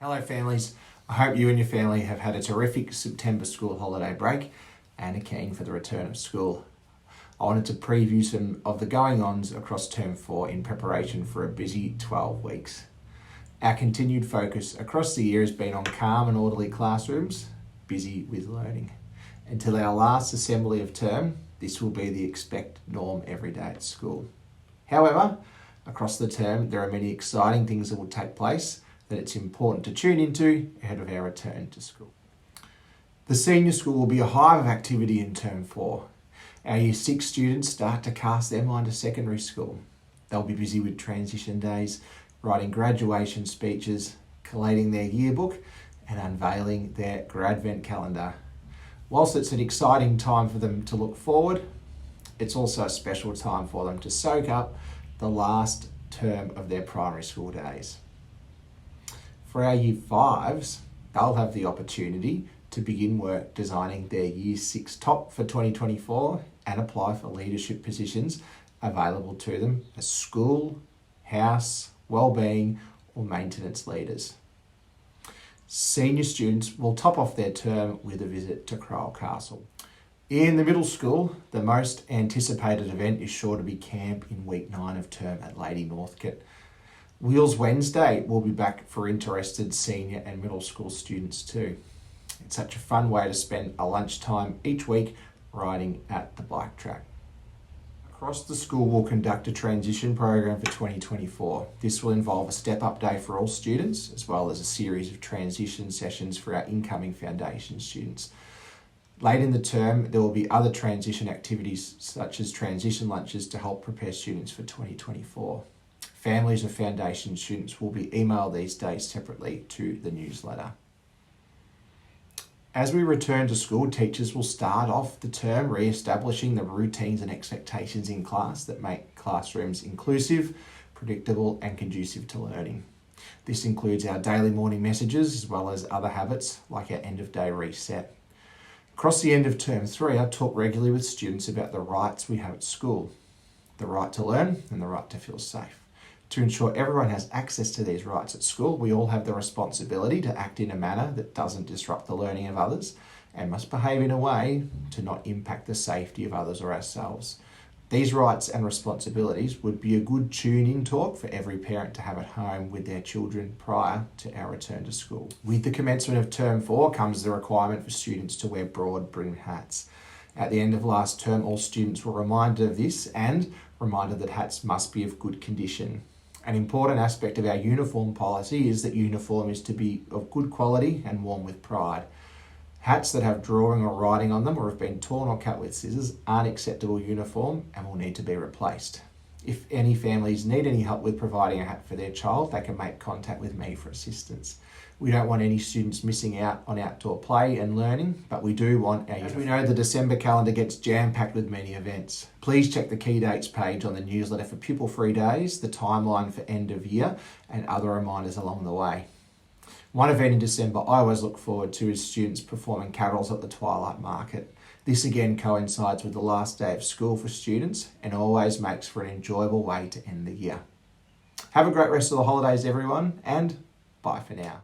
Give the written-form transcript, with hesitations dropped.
Hello families, I hope you and your family have had a terrific September school holiday break and are keen for the return of school. I wanted to preview some of the going-ons across Term 4 in preparation for a busy 12 weeks. Our continued focus across the year has been on calm and orderly classrooms, busy with learning. Until our last assembly of term, this will be the expected norm every day at school. However, across the term there are many exciting things that will take place that it's important to tune into ahead of our return to school. The senior school will be a hive of activity in Term 4. Our Year 6 students start to cast their mind to secondary school. They'll be busy with transition days, writing graduation speeches, collating their yearbook and unveiling their Gradvent calendar. Whilst it's an exciting time for them to look forward, it's also a special time for them to soak up the last term of their primary school days. For our Year 5s, they'll have the opportunity to begin work designing their Year 6 top for 2024 and apply for leadership positions available to them as school, house, wellbeing or maintenance leaders. Senior students will top off their term with a visit to Crowell Castle. In the middle school, the most anticipated event is sure to be camp in week 9 of term at Lady Northcote. Wheels Wednesday will be back for interested senior and middle school students too. It's such a fun way to spend a lunchtime each week riding at the bike track. Across the school we'll conduct a transition program for 2024. This will involve a step-up day for all students as well as a series of transition sessions for our incoming foundation students. Late in the term there will be other transition activities such as transition lunches to help prepare students for 2024. Families of foundation students will be emailed these days separately to the newsletter. As we return to school, teachers will start off the term re-establishing the routines and expectations in class that make classrooms inclusive, predictable and conducive to learning. This includes our daily morning messages as well as other habits like our end of day reset. Across the end of Term 3, I talk regularly with students about the rights we have at school, the right to learn and the right to feel safe. To ensure everyone has access to these rights at school, we all have the responsibility to act in a manner that doesn't disrupt the learning of others and must behave in a way to not impact the safety of others or ourselves. These rights and responsibilities would be a good tune-in talk for every parent to have at home with their children prior to our return to school. With the commencement of Term 4 comes the requirement for students to wear broad brim hats. At the end of last term, all students were reminded of this and reminded that hats must be of good condition. An important aspect of our uniform policy is that uniform is to be of good quality and worn with pride. Hats that have drawing or writing on them or have been torn or cut with scissors aren't acceptable uniform and will need to be replaced. If any families need any help with providing a hat for their child, they can make contact with me for assistance. We don't want any students missing out on outdoor play and learning, but we do want our uniform. As we know, the December calendar gets jam-packed with many events. Please check the key dates page on the newsletter for pupil-free days, the timeline for end of year, and other reminders along the way. One event in December I always look forward to is students performing carols at the Twilight Market. This again coincides with the last day of school for students and always makes for an enjoyable way to end the year. Have a great rest of the holidays everyone, and bye for now.